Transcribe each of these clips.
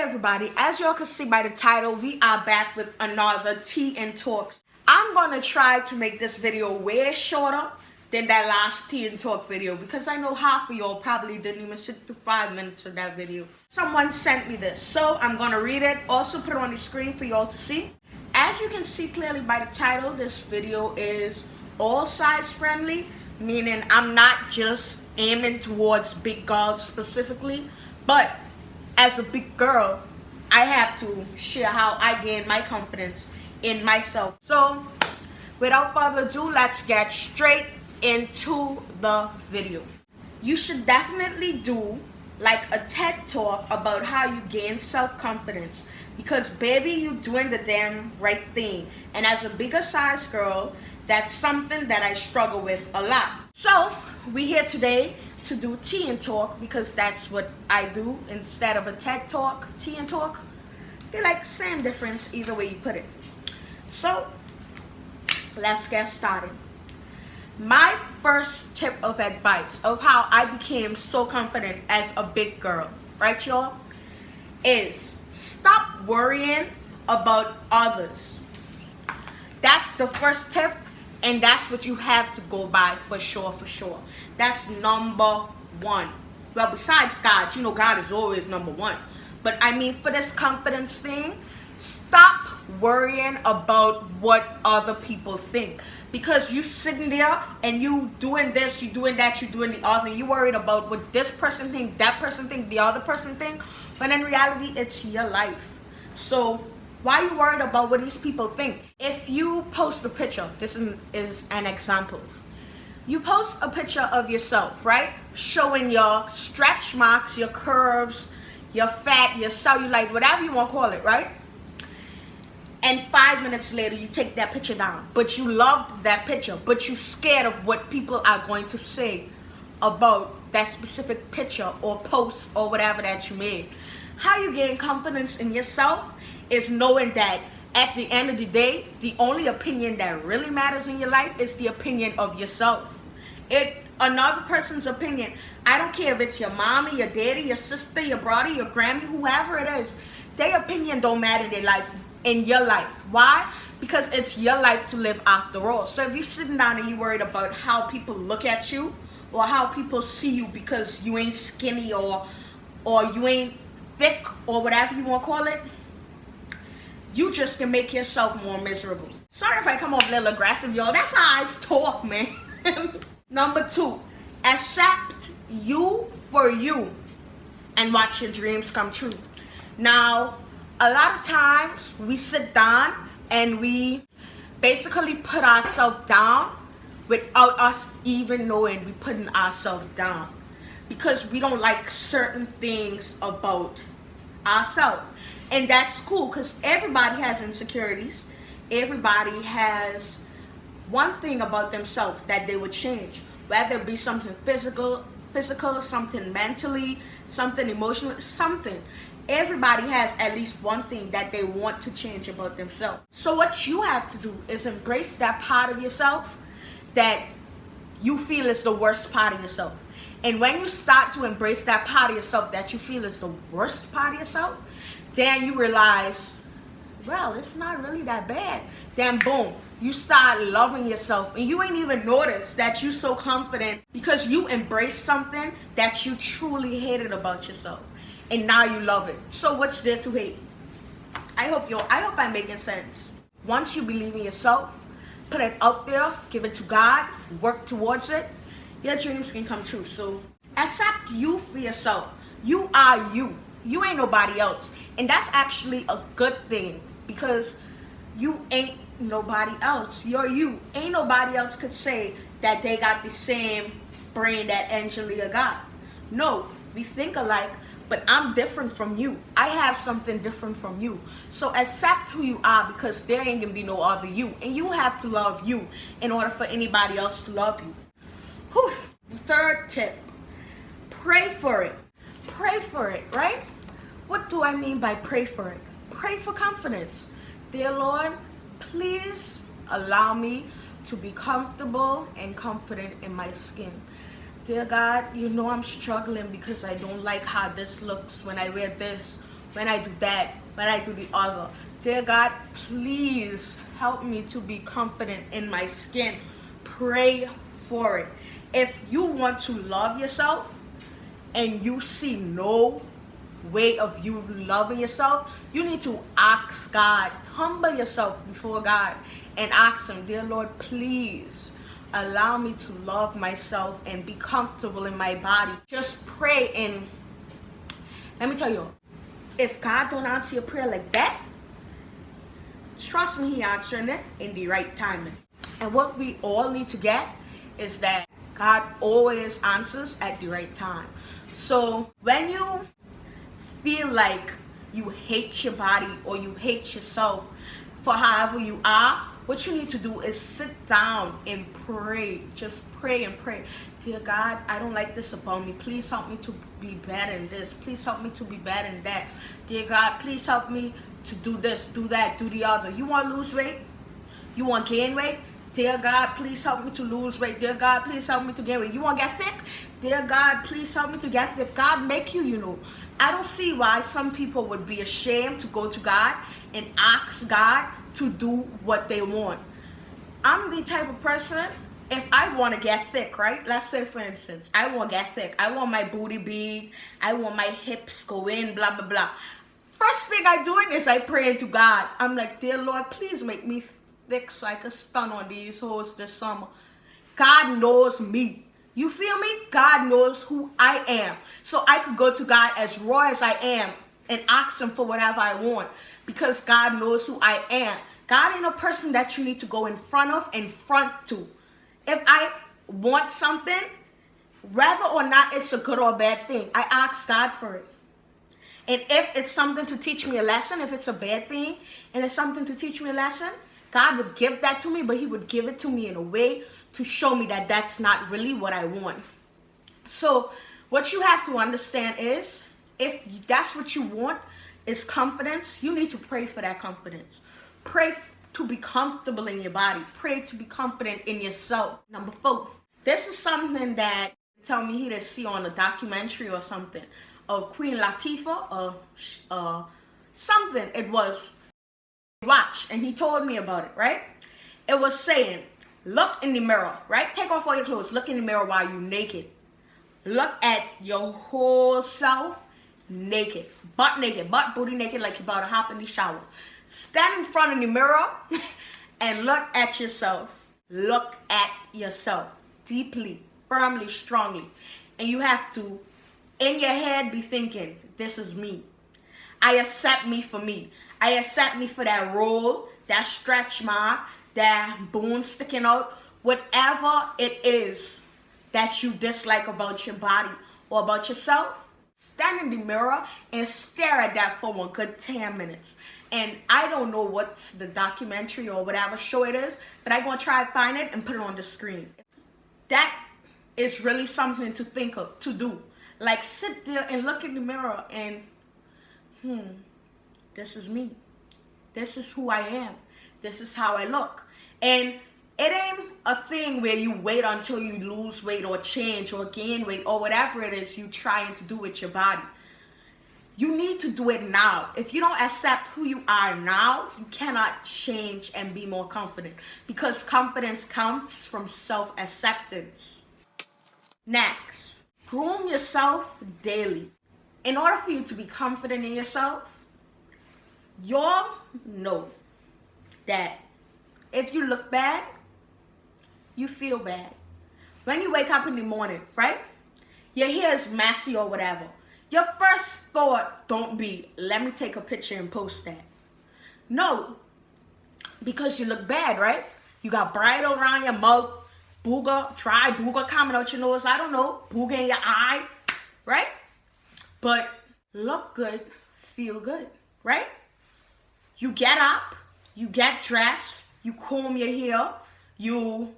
Hey everybody, as y'all can see by the title, we are back with another Tea and Talk. I'm gonna try to make this video way shorter than that last Tea and Talk video because I know half of y'all probably didn't even sit through 5 minutes of that video. Someone sent me this, so I'm gonna read it, also put it on the screen for y'all to see. As you can see clearly by the title, this video is all size friendly, meaning I'm not just aiming towards big girls specifically, but as a big girl, I have to share how I gain my confidence in myself. So, without further ado, let's get straight into the video. You should definitely do like a TED talk about how you gain self-confidence because baby, you doing the damn right thing. And as a bigger size girl, that's something that I struggle with a lot. So, we here today to do tea and talk because that's what I do instead of a TED talk. Tea and talk, I feel like same difference either way you put it. So let's get started. My first tip of advice of how I became so confident as a big girl, right y'all, is stop worrying about others. That's the first tip. And that's what you have to go by for sure, for sure. That's number one. Well, besides God, you know God is always number one. But I mean, for this confidence thing, stop worrying about what other people think. Because you sitting there and you doing this, you doing that, you doing the other, and you worried about what this person think, that person think, the other person think. But in reality, it's your life. So why are you worried about what these people think? If you post a picture, this is an example. You post a picture of yourself, right? Showing your stretch marks, your curves, your fat, your cellulite, whatever you want to call it, right? And 5 minutes later, you take that picture down. But you loved that picture, but you're scared of what people are going to say about that specific picture or post or whatever that you made. How you gain confidence in yourself is knowing that at the end of the day, the only opinion that really matters in your life is the opinion of yourself. Another person's opinion, I don't care if it's your mommy, your daddy, your sister, your brother, your granny, whoever it is, their opinion don't matter in your life. Why? Because it's your life to live after all. So if you're sitting down and you're worried about how people look at you or how people see you because you ain't skinny or you ain't thick or whatever you want to call it, you just can make yourself more miserable. Sorry if I come off a little aggressive, y'all. That's how I talk, man. Number 2, accept you for you and watch your dreams come true. Now, a lot of times we sit down and we basically put ourselves down without us even knowing we're putting ourselves down because we don't like certain things about ourselves. And that's cool because everybody has insecurities. Everybody has one thing about themselves that they would change, whether it be something physical, something mentally, something emotional, something. Everybody has at least one thing that they want to change about themselves. So what you have to do is embrace that part of yourself that you feel is the worst part of yourself. And when you start to embrace that part of yourself that you feel is the worst part of yourself, then you realize, well, it's not really that bad. Then boom, you start loving yourself and you ain't even noticed that you're so confident because you embraced something that you truly hated about yourself. And now you love it. So what's there to hate? I hope I'm making sense. Once you believe in yourself, put it out there, give it to God, work towards it, your dreams can come true. So accept you for yourself. You are you. You ain't nobody else. And that's actually a good thing because you ain't nobody else. You're you. Ain't nobody else could say that they got the same brain that Angelia got. No, we think alike, but I'm different from you. I have something different from you. So accept who you are because there ain't gonna be no other you. And you have to love you in order for anybody else to love you. Whew. The third tip, pray for it. Pray for it, right? What do I mean by pray for it? Pray for confidence. Dear Lord, please allow me to be comfortable and confident in my skin. Dear God, you know I'm struggling because I don't like how this looks when I wear this when I do that, when I do the other. Dear God, please help me to be confident in my skin. Pray for it. If you want to love yourself and you see no way of you loving yourself, you need to ask God. Humble yourself before God and ask Him, dear Lord, please allow me to love myself and be comfortable in my body. Just pray. And let me tell you, if God don't answer your prayer like that, trust me, He answering it in the right timing. And what we all need to get is that God always answers at the right time. So when you feel like you hate your body or you hate yourself for however you are, what you need to do is sit down and pray. Just pray and pray. Dear God, I don't like this about me. Please help me to be better in this. Please help me to be better in that. Dear God, please help me to do this, do that, do the other. You want to lose weight? You want to gain weight? Dear God, please help me to lose weight. Dear God, please help me to gain weight. You want to get thick? Dear God, please help me to get thick. God make you, you know. I don't see why some people would be ashamed to go to God and ask God to do what they want. I'm the type of person, if I want to get thick, right? Let's say, for instance, I want to get thick. I want my booty big. I want my hips go in, blah, blah, blah. First thing I do is I pray to God. I'm like, dear Lord, please make me thick so I can stun on these hoes this summer. God knows me. You feel me? God knows who I am. So I could go to God as raw as I am and ask Him for whatever I want, because God knows who I am. God ain't a person that you need to go in front of and front to. If I want something, whether or not it's a good or bad thing, I ask God for it. And if it's something to teach me a lesson, if it's a bad thing and it's something to teach me a lesson, God would give that to me, but He would give it to me in a way to show me that that's not really what I want. So what you have to understand is, if that's what you want is confidence, you need to pray for that confidence. Pray to be comfortable in your body. Pray to be confident in yourself. Number 4, this is something that tell me he didn't see on a documentary or something of Queen Latifah or something. It was watch, and he told me about it, right? It was saying, look in the mirror, right? Take off all your clothes. Look in the mirror while you're naked. Look at your whole self naked. Butt naked. Butt booty naked, like you're about to hop in the shower. Stand in front of the mirror and look at yourself. Look at yourself deeply, firmly, strongly. And you have to, in your head, be thinking, this is me. I accept me for me. I accept me for that roll, that stretch mark, that bone sticking out, whatever it is that you dislike about your body or about yourself. Stand in the mirror and stare at that for a good 10 minutes. And I don't know what's the documentary or whatever show it is, but I'm going to try to find it and put it on the screen. That is really something to think of, to do. Like, sit there and look in the mirror and, this is me. This is who I am. This is how I look. And it ain't a thing where you wait until you lose weight or change or gain weight or whatever it is you trying to do with your body. You need to do it now. If you don't accept who you are now, you cannot change and be more confident, because confidence comes from self-acceptance. Next, groom yourself daily. In order for you to be confident in yourself, you'll know that if you look bad, you feel bad. When you wake up in the morning, right? Your hair is messy or whatever. Your first thought don't be, let me take a picture and post that. No, because you look bad, right? You got bridle around your mouth, booger coming out your nose, I don't know, booger in your eye, right? But look good, feel good, right? You get up, you get dressed, you comb your hair, you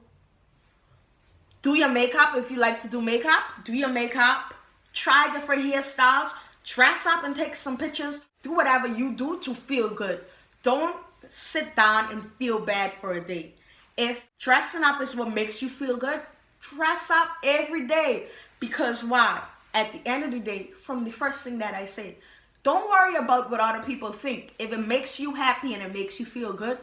do your makeup if you like to do makeup, do your makeup, try different hairstyles, dress up and take some pictures, do whatever you do to feel good. Don't sit down and feel bad for a day. If dressing up is what makes you feel good, dress up every day. Because why? At the end of the day, from the first thing that I say, Don't worry about what other people think. If it makes you happy and it makes you feel good,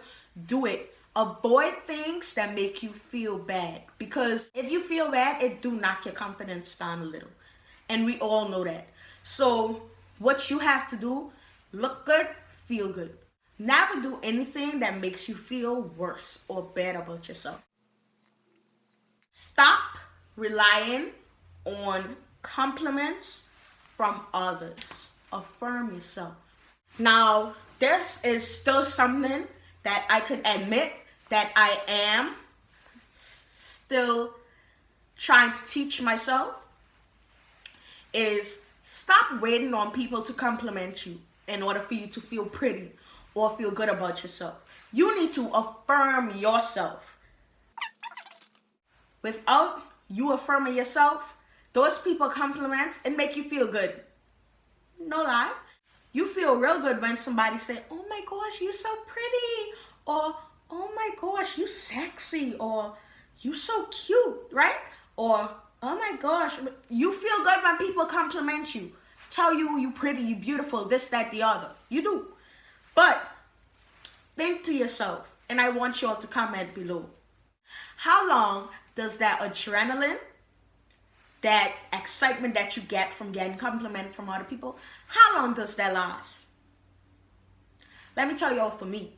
do it. Avoid things that make you feel bad, because if you feel bad, it do knock your confidence down a little, and we all know that. So what you have to do, look good, feel good. Never do anything that makes you feel worse or bad about yourself. Stop relying on compliments from others. Affirm yourself. Now, this is still something that I could admit that I am still trying to teach myself, is stop waiting on people to compliment you in order for you to feel pretty or feel good about yourself. You need to affirm yourself. Without you affirming yourself, those people compliments and make you feel good. No lie. You feel real good when somebody say, "Oh my gosh, you're so pretty," or "Oh my gosh, you sexy," or "You so cute," right? Or "Oh my gosh." You feel good when people compliment you, tell you you pretty, you beautiful, this, that, the other. You do. But think to yourself, and I want you all to comment below. How long does that adrenaline, that excitement that you get from getting compliment from other people, how long does that last? Let me tell you all, for me,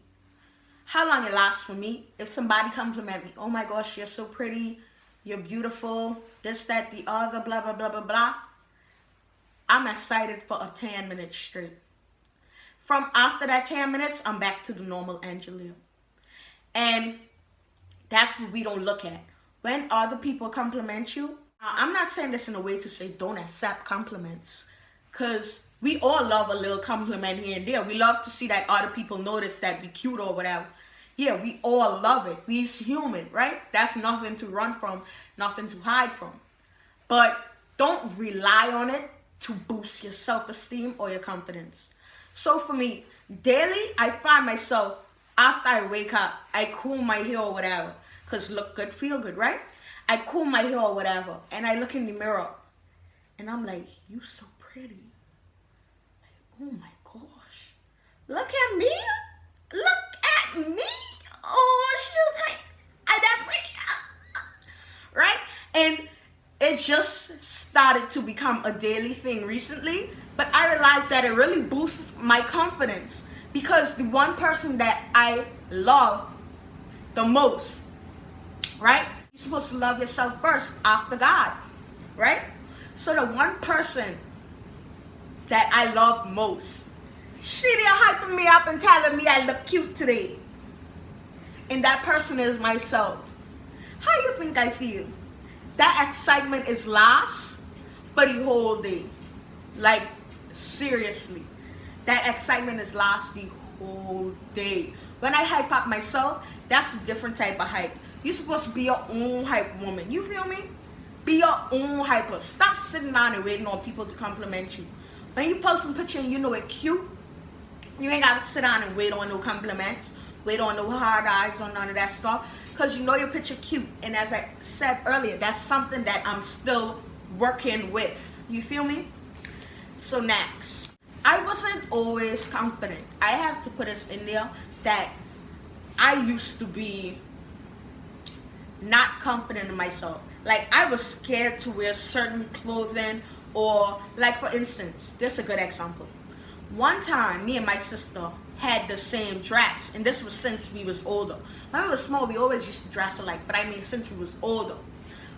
how long it lasts for me, if somebody compliment me, "Oh my gosh, you're so pretty, you're beautiful, this, that, the other, blah, blah, blah, blah, blah," I'm excited for a 10 minutes straight. From after that 10 minutes, I'm back to the normal Angelia. And that's what we don't look at. When other people compliment you, I'm not saying this in a way to say don't accept compliments, because we all love a little compliment here and there. We love to see that other people notice that we're cute or whatever. Yeah, we all love it. We're human, right? That's nothing to run from, nothing to hide from. But don't rely on it to boost your self-esteem or your confidence. So for me, daily, I find myself, after I wake up, I comb my hair or whatever, because look good, feel good, right? I comb my hair or whatever, and I look in the mirror, and I'm like, "You so pretty." Like, oh my gosh. Look at me. Look at me. Oh, she's like, I'm that pretty. Right? And it just started to become a daily thing recently, but I realized that it really boosts my confidence, because the one person that I love the most, right? You're supposed to love yourself first after God, right? So the one person that I love most, she there hyping me up and telling me I look cute today. And that person is myself. How you think I feel? That excitement is last for the whole day. Like, seriously. That excitement is last the whole day. When I hype up myself, that's a different type of hype. You're supposed to be your own hype woman. You feel me? Be your own hyper. Stop sitting down and waiting on people to compliment you. When you post a picture and you know it cute, you ain't got to sit down and wait on no compliments, wait on no hard eyes or none of that stuff, because you know your picture cute. And as I said earlier, that's something that I'm still working with. You feel me? So next, I wasn't always confident. I have to put this in there that I used to be not confident in myself. Like, I was scared to wear certain clothing, or like, for instance, this is a good example. One time, me and my sister had the same dress, and this was since we was older. When we were small, we always used to dress alike, but I mean since we was older,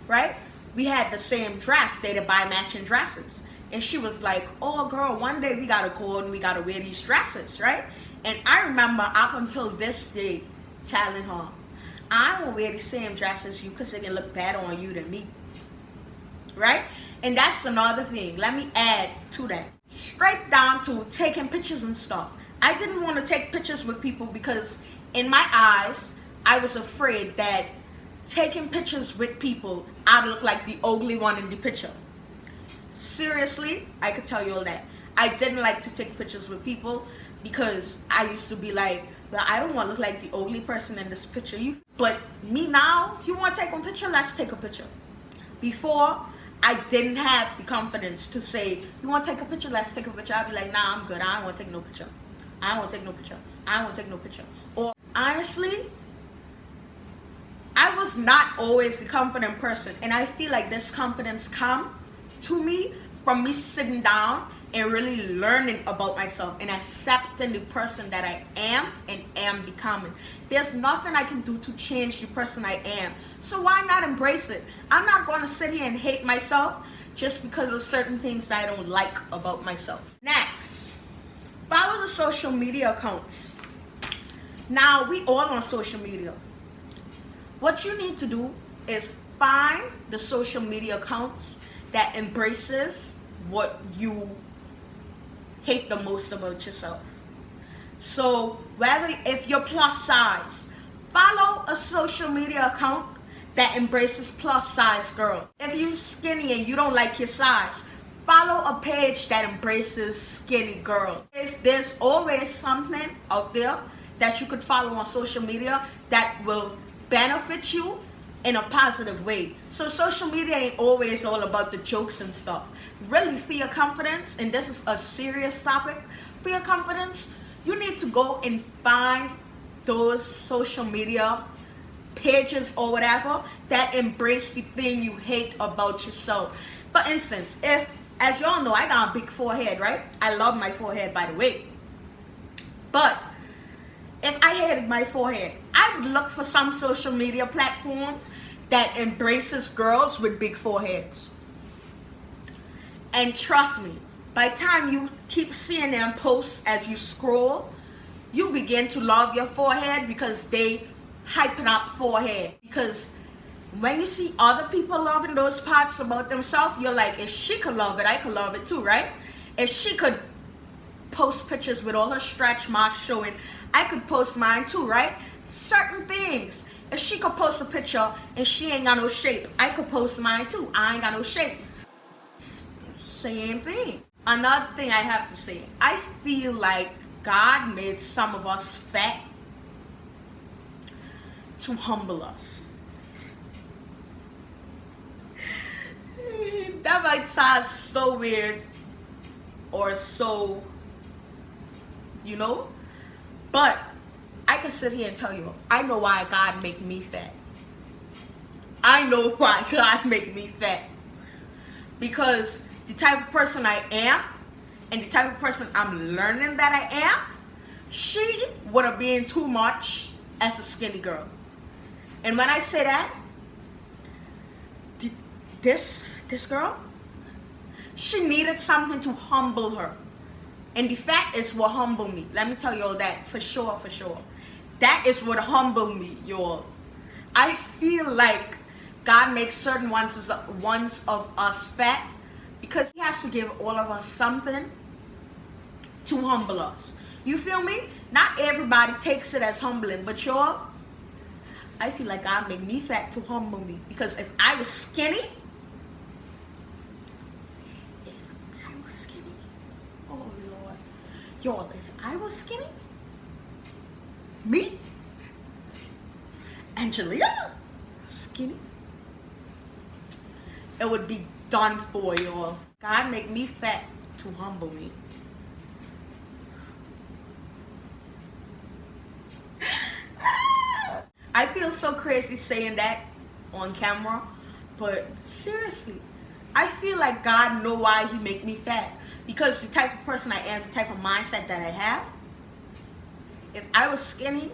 right? We had the same dress. They'd buy matching dresses. And she was like, "Oh girl, one day we gotta go and we gotta wear these dresses," right? And I remember up until this day telling her, "I won't wear the same dress as you because it can look better on you than me," right? And that's another thing. Let me add to that. Straight down to taking pictures and stuff. I didn't want to take pictures with people because in my eyes, I was afraid that taking pictures with people, I'd look like the ugly one in the picture. Seriously, I could tell you all that. I didn't like to take pictures with people because I used to be like, "Well, I don't want to look like the ugly person in this picture." But me now, you want to take one picture? Let's take a picture. Before, I didn't have the confidence to say, you want to take a picture? Let's take a picture. I'd be like, nah, I'm good. I don't want to take no picture. I don't want to take no picture. I don't want to take no picture. Or honestly, I was not always the confident person. And I feel like this confidence come to me from me sitting down and really learning about myself and accepting the person that I am and am becoming. There's nothing I can do to change the person I am. So why not embrace it? I'm not going to sit here and hate myself just because of certain things that I don't like about myself. Next, follow the social media accounts. Now, we all on social media. What you need to do is find the social media accounts that embraces what you hate the most about yourself. So whether if you're plus size, follow a social media account that embraces plus size girl. If you're skinny and you don't like your size, follow a page that embraces skinny girl. There's always something out there that you could follow on social media that will benefit you in a positive way. So social media ain't always all about the jokes and stuff. Really, for your confidence, and this is a serious topic, for your confidence, you need to go and find those social media pages or whatever that embrace the thing you hate about yourself. For instance, if, as y'all know, I got a big forehead, right? I love my forehead, by the way. But if I hated my forehead, I would look for some social media platform that embraces girls with big foreheads. And trust me, by the time you keep seeing them posts as you scroll, you begin to love your forehead because they hyping up forehead. Because when you see other people loving those parts about themselves, you're like, if she could love it, I could love it too, right? If she could post pictures with all her stretch marks showing, I could post mine too, right? Certain things. If she could post a picture and she ain't got no shape, I could post mine too. I ain't got no shape. Same thing. Another thing I have to say, I feel like God made some of us fat to humble us. That might sound so weird or so, you know, but I can sit here and tell you, I know why God make me fat. I know why God make me fat. Because the type of person I am and the type of person I'm learning that I am, she would have been too much as a skinny girl. And when I say that, this girl, she needed something to humble her. And the fat is what humbled me. Let me tell you all that for sure, for sure. That is what humbled me, y'all. I feel like God makes certain ones of us fat because He has to give all of us something to humble us. You feel me? Not everybody takes it as humbling, but y'all, I feel like God made me fat to humble me. Because if I was skinny, oh Lord, y'all, if I was skinny, me, Angelia, skinny, it would be done for, y'all. God make me fat to humble me. I feel so crazy saying that on camera, but seriously, I feel like God know why He make me fat. Because the type of person I am, the type of mindset that I have, if I was skinny,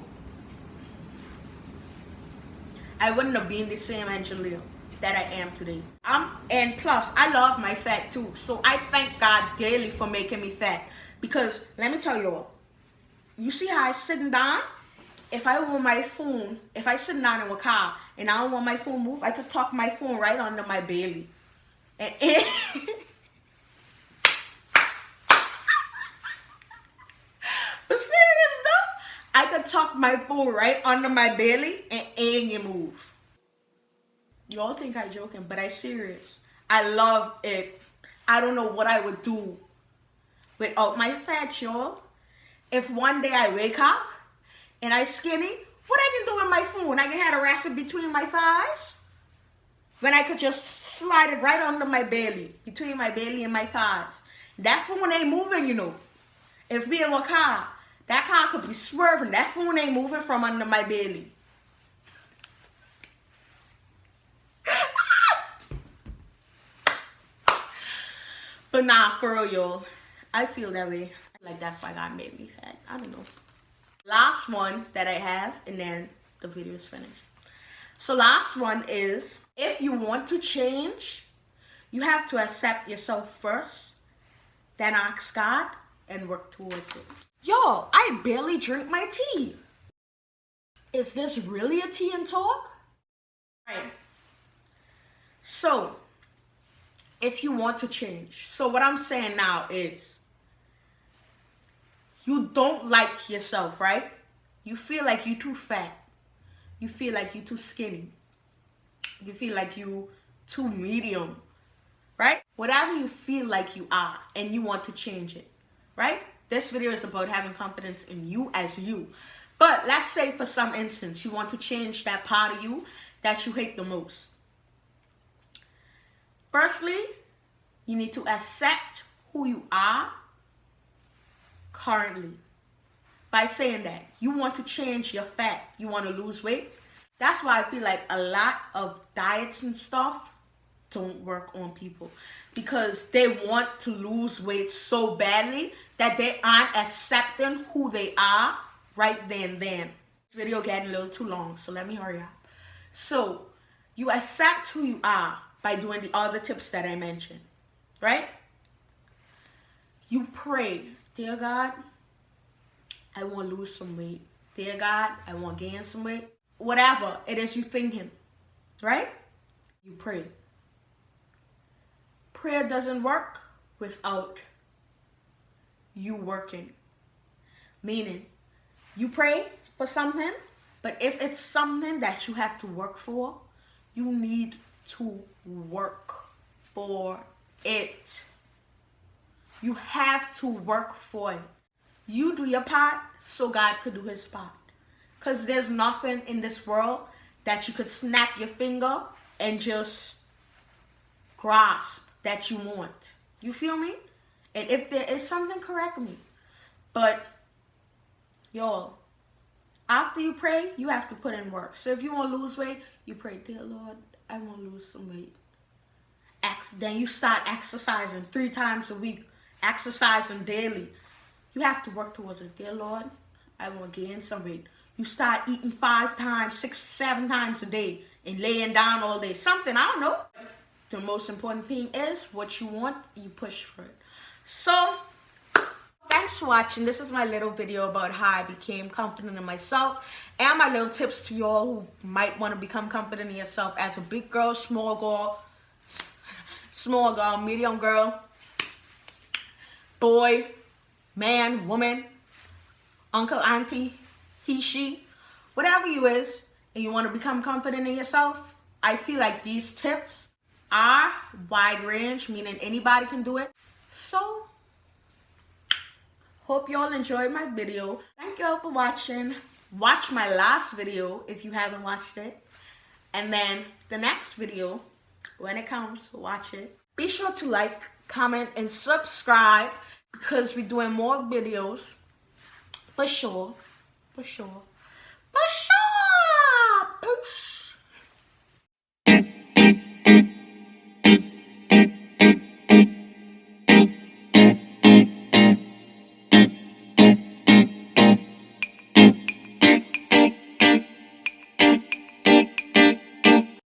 I wouldn't have been the same Angelia that I am today. And plus, I love my fat too. So I thank God daily for making me fat. Because let me tell you all, you see how I sitting down? If I want my phone, if I sit down in a car and I don't want my phone move, I could tuck my phone right under my belly. And but serious though, I could tuck my phone right under my belly and ain't move. Y'all think I joking, but I serious. I love it. I don't know what I would do without my fat, y'all. If one day I wake up and I skinny, what I can do with my phone? I can have a rascal between my thighs? when I could just slide it right under my belly, between my belly and my thighs. That phone ain't moving, you know. If we in a car, that car could be swerving. That phone ain't moving from under my belly. But nah, for real, y'all. I feel that way. Like, that's why God made me fat. I don't know. Last one that I have, and then the video is finished. So last one is, if you want to change, you have to accept yourself first, then ask God and work towards it. Y'all, I barely drink my tea. Is this really a tea and talk? Right. So, if you want to change. So what I'm saying now is, you don't like yourself, right? You feel like you're too fat. You feel like you're too skinny. You feel like you're too medium, right? Whatever you feel like you are and you want to change it, right? This video is about having confidence in you as you. But let's say for some instance, you want to change that part of you that you hate the most. Firstly, you need to accept who you are currently. By saying that you want to change your fat, you want to lose weight. That's why I feel like a lot of diets and stuff don't work on people, because they want to lose weight so badly that they aren't accepting who they are right then. This video getting a little too long, so let me hurry up. So you accept who you are by doing the other tips that I mentioned, right? You pray, dear God, I want to lose some weight. Dear God, I want to gain some weight. Whatever it is you thinking, right? You pray. Prayer doesn't work without you working. Meaning, you pray for something, but if it's something that you have to work for, you need to work for it. You have to work for it. You do your part so God could do his part. Because there's nothing in this world that you could snap your finger and just grasp that you want. You feel me? And if there is something, correct me. But, y'all, after you pray, you have to put in work. So if you want to lose weight, you pray, dear Lord, I want to lose some weight. Then you start exercising 3 times a week. Exercising daily. You have to work towards it. Dear Lord, I want to gain some weight. You start eating 5 times, 6, 7 times a day and laying down all day. Something, I don't know. The most important thing is what you want, you push for it. So, thanks for watching. This is my little video about how I became confident in myself and my little tips to y'all who might want to become confident in yourself as a big girl, small girl, medium girl, boy, man, woman, uncle, auntie, he, she, whatever you is, and you want to become confident in yourself. I feel like these tips are wide range, meaning anybody can do it. So, hope y'all enjoyed my video. Thank y'all for watching. Watch my last video if you haven't watched it. And then the next video, when it comes, watch it. Be sure to like, comment, and subscribe, because we're doing more videos. For sure. For sure. For sure. For sure.